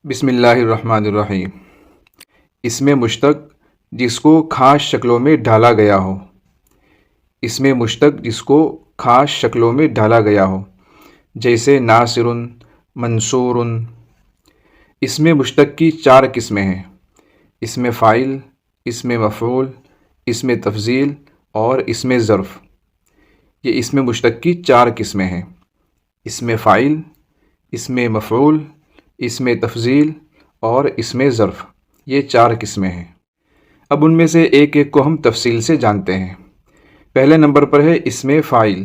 بسم اللہ الرحمن الرحیم۔ اسم مشتق جس کو خاص شکلوں میں ڈھالا گیا ہو۔ اسم مشتق جس کو خاص شکلوں میں ڈھالا گیا ہو، جیسے ناصر، منصور۔ اسم مشتق کی 4 قسمیں ہیں: اسم فاعل، اسم مفعول، اسم تفضیل اور اسم ظرف۔ یہ اسم مشتق کی 4 قسمیں ہیں: اسم فاعل، اسم مفعول، اسم تفضیل اور اسم ظرف۔ یہ 4 قسمیں ہیں۔ اب ان میں سے ایک ایک کو ہم تفصیل سے جانتے ہیں۔ پہلے نمبر پر ہے اسم فاعل۔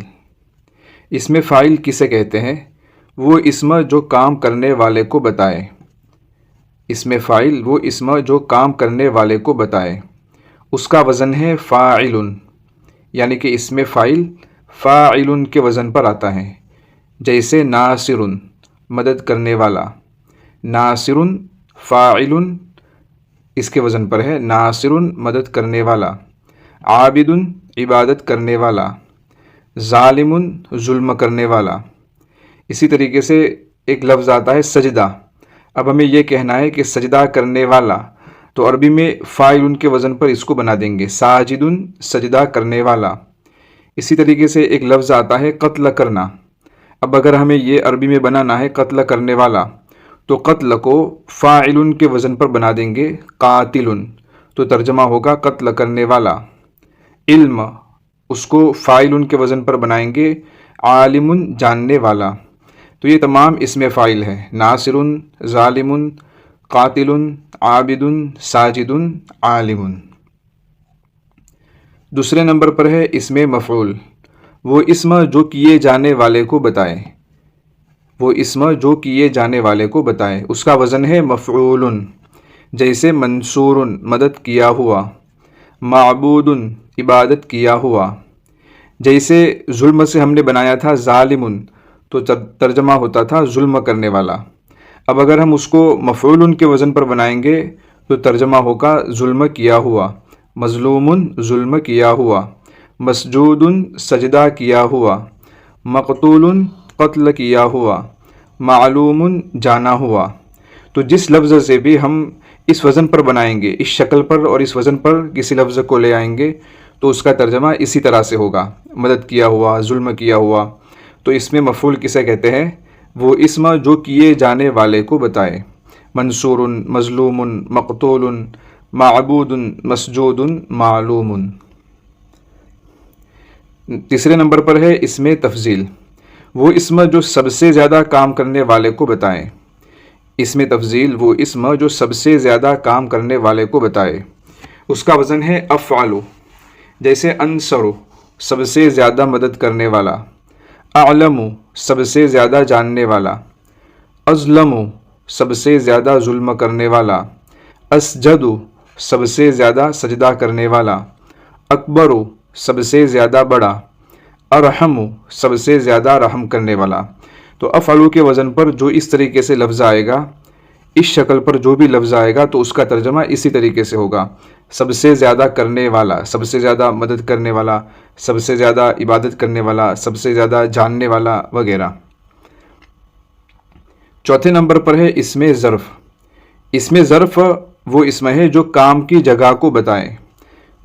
اسم فاعل کسے کہتے ہیں؟ وہ اسم جو کام کرنے والے کو بتائے۔ اسم فاعل وہ اسم جو کام کرنے والے کو بتائے۔ اس کا وزن ہے فاعل، یعنی کہ اسم فاعل فاعل کے وزن پر آتا ہے، جیسے ناصر، مدد کرنے والا۔ ناصر فاعل اس کے وزن پر ہے، ناصر مدد کرنے والا۔ عابد عبادت کرنے والا۔ ظالم ظلم کرنے والا۔ اسی طریقے سے ایک لفظ آتا ہے سجدہ۔ اب ہمیں یہ کہنا ہے کہ سجدہ کرنے والا، تو عربی میں فاعل کے وزن پر اس کو بنا دیں گے، ساجد سجدہ کرنے والا۔ اسی طریقے سے ایک لفظ آتا ہے قتل کرنا۔ اب اگر ہمیں یہ عربی میں بنانا ہے قتل کرنے والا، تو قتل کو فاعل کے وزن پر بنا دیں گے، قاتل، تو ترجمہ ہوگا قتل کرنے والا۔ علم اس کو فاعل کے وزن پر بنائیں گے، عالم جاننے والا۔ تو یہ تمام اسم فاعل ہے: ناصر، ظالم، قاتل، عابد، ساجد، عالم۔ دوسرے نمبر پر ہے اسم مفعول۔ وہ اسم جو کیے جانے والے کو بتائے۔ وہ اسم جو کیے جانے والے کو بتائے، اس کا وزن ہے مفعول، جیسے منصور مدد کیا ہوا، معبود عبادت کیا ہوا۔ جیسے ظلم سے ہم نے بنایا تھا ظالم، تو ترجمہ ہوتا تھا ظلم کرنے والا۔ اب اگر ہم اس کو مفعول کے وزن پر بنائیں گے تو ترجمہ ہوگا ظلم کیا ہوا، مظلوم ظلم کیا ہوا، مسجود سجدہ کیا ہوا، مقتول قتل کیا ہوا، معلوم جانا ہوا۔ تو جس لفظ سے بھی ہم اس وزن پر بنائیں گے، اس شکل پر اور اس وزن پر کسی لفظ کو لے آئیں گے، تو اس کا ترجمہ اسی طرح سے ہوگا، مدد کیا ہوا، ظلم کیا ہوا۔ تو اس میں مفعول کسے کہتے ہیں؟ وہ اسم جو کیے جانے والے کو بتائے: منصور، مظلوم، مقتول، معبود، مسجود، معلوم۔ تیسرے نمبر پر ہے اسم تفضیل۔ وہ اسم جو سب سے زیادہ کام کرنے والے کو بتائے۔ اسم تفضیل وہ اسم جو سب سے زیادہ کام کرنے والے کو بتائے۔ اس کا وزن ہے افعل، جیسے انصر سب سے زیادہ مدد کرنے والا، اعلم سب سے زیادہ جاننے والا، اظلم سب سے زیادہ ظلم کرنے والا، اسجد سب سے زیادہ سجدہ کرنے والا، اکبر سب سے زیادہ بڑا، ارحم سب سے زیادہ رحم کرنے والا۔ تو افعلو کے وزن پر جو اس طریقے سے لفظ آئے گا، اس شکل پر جو بھی لفظ آئے گا، تو اس کا ترجمہ اسی طریقے سے ہوگا: سب سے زیادہ کرنے والا، سب سے زیادہ مدد کرنے والا، سب سے زیادہ عبادت کرنے والا، سب سے زیادہ جاننے والا وغیرہ۔ چوتھے نمبر پر ہے اسم ظرف۔ اسم ظرف وہ اسم ہے جو کام کی جگہ کو بتائے۔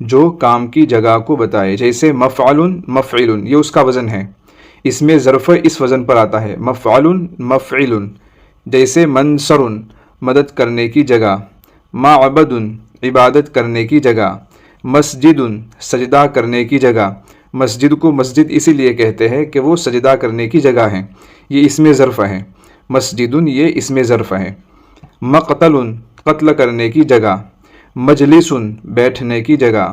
جو کام کی جگہ کو بتائے، جیسے مفعل مفعل، یہ اس کا وزن ہے۔ اسم ظرف اس وزن پر آتا ہے، مفعل مفعل۔ جیسے منصر مدد کرنے کی جگہ، معبد عبادت کرنے کی جگہ، مسجد سجدہ کرنے کی جگہ۔ مسجد کو مسجد اسی لیے کہتے ہیں کہ وہ سجدہ کرنے کی جگہ ہے، یہ اسم ظرف ہے۔ مسجد یہ اسم ظرف ہے۔ مقتل قتل کرنے کی جگہ، مجلس بیٹھنے کی جگہ۔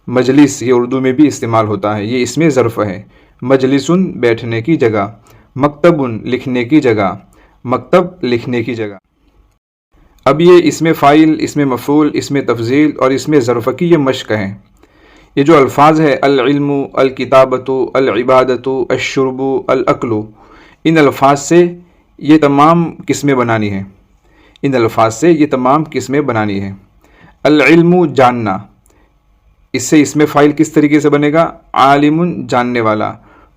مجلس یہ اردو میں بھی استعمال ہوتا ہے، یہ اسم ظرف ہے، مجلس بیٹھنے کی جگہ۔ مکتب لکھنے کی جگہ، مکتب لکھنے کی جگہ۔ اب یہ اسم فاعل، اسم مفعول، اسم تفضیل اور اسم ظرف کی یہ مشق ہے۔ یہ جو الفاظ ہے العلم، الکتابۃ، العبادۃ، الشرب، الاکل، ان الفاظ سے یہ تمام قسمیں بنانی ہیں۔ ان الفاظ سے یہ تمام قسمیں بنانی ہیں۔ العلم جاننا، اس سے اسم فاعل کس طریقے سے بنے گا؟ عالم جاننے والا،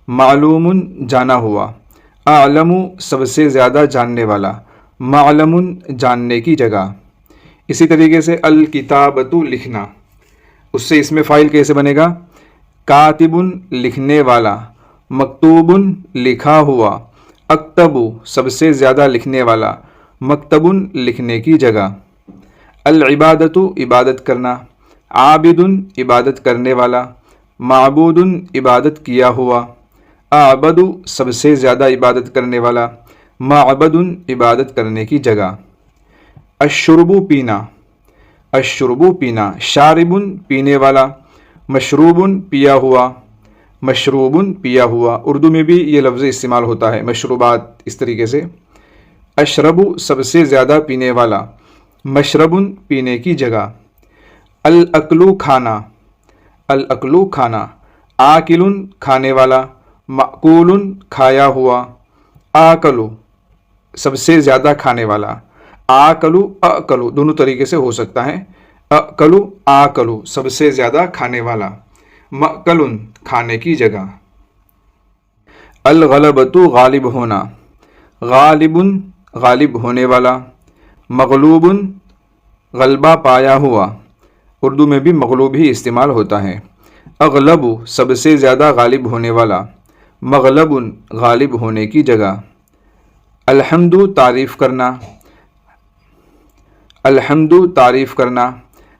معلوم جانا ہوا، اعلم سب سے زیادہ جاننے والا، معلم جاننے کی جگہ. اسی طریقے سے الکتابۃ لکھنا، اس سے اس میں فاعل کیسے بنے گا؟ کاتب لکھنے والا، مکتوب لکھا ہوا، اکتب سب سے زیادہ لکھنے والا، مکتب لکھنے کی جگہ. العبادۃ عبادت کرنا، عابد عبادت کرنے والا، معبود عبادت کیا ہوا، اعبد سب سے زیادہ عبادت کرنے والا، معبد عبادت کرنے کی جگہ. الشرب پینا، الشرب پینا، شارب پینے والا، مشروب پیا ہوا، مشروب پیا ہوا. اردو میں بھی یہ لفظ استعمال ہوتا ہے مشروبات اس طریقے سے. اشرب سب سے زیادہ پینے والا، مشرب پینے کی جگہ. الاکل کھانا، الاکل کھانا، آکل کھانے والا، مأکول کھایا ہوا، آکل سب سے زیادہ کھانے والا. آکل اکل دونوں طریقے سے ہو سکتا ہے. اکل آکل سب سے زیادہ کھانے والا، مأکل کھانے کی جگہ. الغلبۃ غالب ہونا، غالب غالب ہونے والا، مغلوب غلبہ پایا ہوا. اردو میں بھی مغلوب ہی استعمال ہوتا ہے. اغلب سب سے زیادہ غالب ہونے والا، مغلب غالب ہونے کی جگہ. الحمد تعریف کرنا، الحمد تعریف کرنا،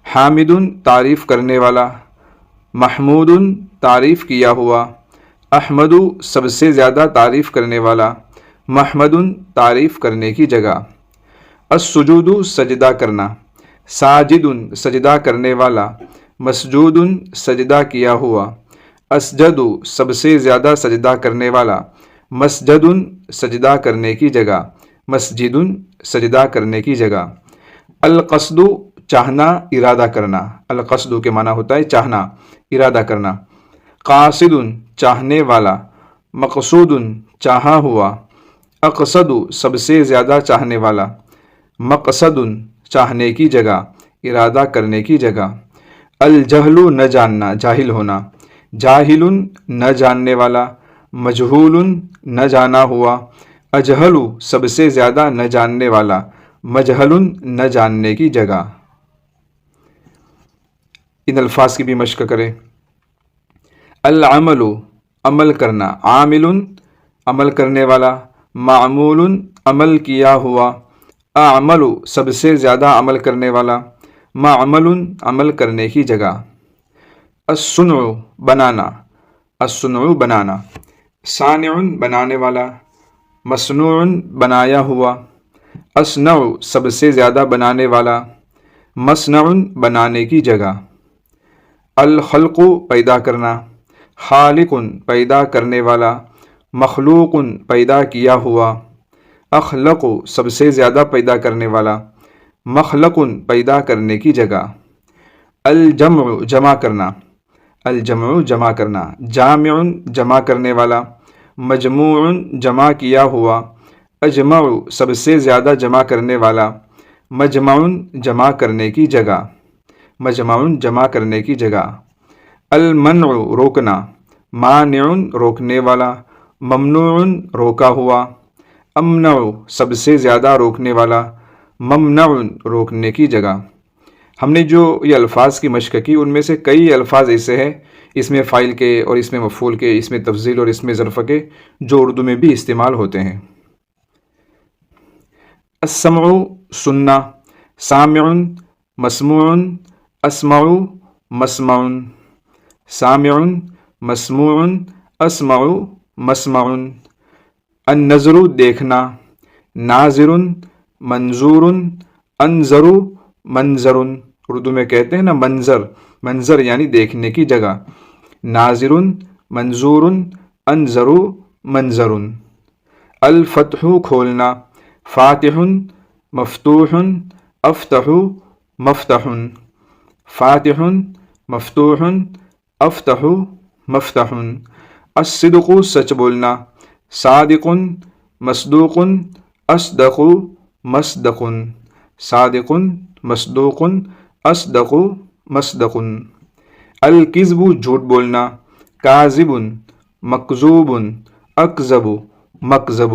حامد تعریف کرنے والا، محمود تعریف کیا ہوا، احمد سب سے زیادہ تعریف کرنے والا، محمد تعریف کرنے کی جگہ. السجود سجدہ کرنا، ساجد سجدہ کرنے والا، مسجود سجدہ کیا ہوا، اسجد سب سے زیادہ سجدہ کرنے والا، مسجد سجدہ کرنے کی جگہ، مسجد سجدہ کرنے کی جگہ. القصد چاہنا ارادہ کرنا، القصد کے معنی ہوتا ہے چاہنا ارادہ کرنا. قاصد چاہنے والا، مقصود چاہا ہوا، اقصد سب سے زیادہ چاہنے والا، مقصد چاہنے کی جگہ، ارادہ کرنے کی جگہ. الجہل نہ جاننا جاہل ہونا، جاہل نہ جاننے والا، مجہول نہ جانا ہوا، اجہل سب سے زیادہ نہ جاننے والا، مجہل نہ جاننے کی جگہ. ان الفاظ کی بھی مشق کریں. العمل عمل کرنا، عامل عمل کرنے والا، معمول عمل کیا ہوا، اعمل سب سے زیادہ عمل کرنے والا، معمل عمل کرنے کی جگہ. الصنع بنانا، الصنع بنانا، صانع بنانے والا، مصنوع بنایا ہوا، اصنع سب سے زیادہ بنانے والا، مصنع بنانے کی جگہ. الخلق پیدا کرنا، خالق پیدا کرنے والا، مخلوق پیدا کیا ہوا، اخلق سب سے زیادہ پیدا کرنے والا، مخلق پیدا کرنے کی جگہ. الجمع جمع کرنا، الجمع جمع کرنا، جامع جمع کرنے والا، مجموع جمع کیا ہوا، اجمع سب سے زیادہ جمع کرنے والا، مجمع جمع کرنے کی جگہ، مجمع جمع کرنے کی جگہ. المنع روکنا، مانع روکنے والا، ممنوع روکا ہوا، امنع سب سے زیادہ روکنے والا، ممنع روکنے کی جگہ. ہم نے جو یہ الفاظ کی مشق کی ان میں سے کئی الفاظ ایسے ہیں اس میں فاعل کے اور اس میں مفعول کے، اس میں تفضیل اور اس میں ظرف کے، جو اردو میں بھی استعمال ہوتے ہیں. السمع سننا، سامع مسموع، اسمع مسمع، سامع مسموع، اسمع مسمع. النظر دیکھنا، ناظر منظور، انظر منظر. اردو میں کہتے ہیں نا منظر، منظر یعنی دیکھنے کی جگہ، ناظر منظور، انظر منظر. الفتح کھولنا، فاتح مفتوح، افتح مفتح، فاتح مفتوح، افتح مفتح. الصدق سچ بولنا، صادق مصدوق، اصدق مصدق، صادق مصدوق، اصدق مصدق. الکذب جھوٹ بولنا، کاذب مکذوب، اکذب مکذب.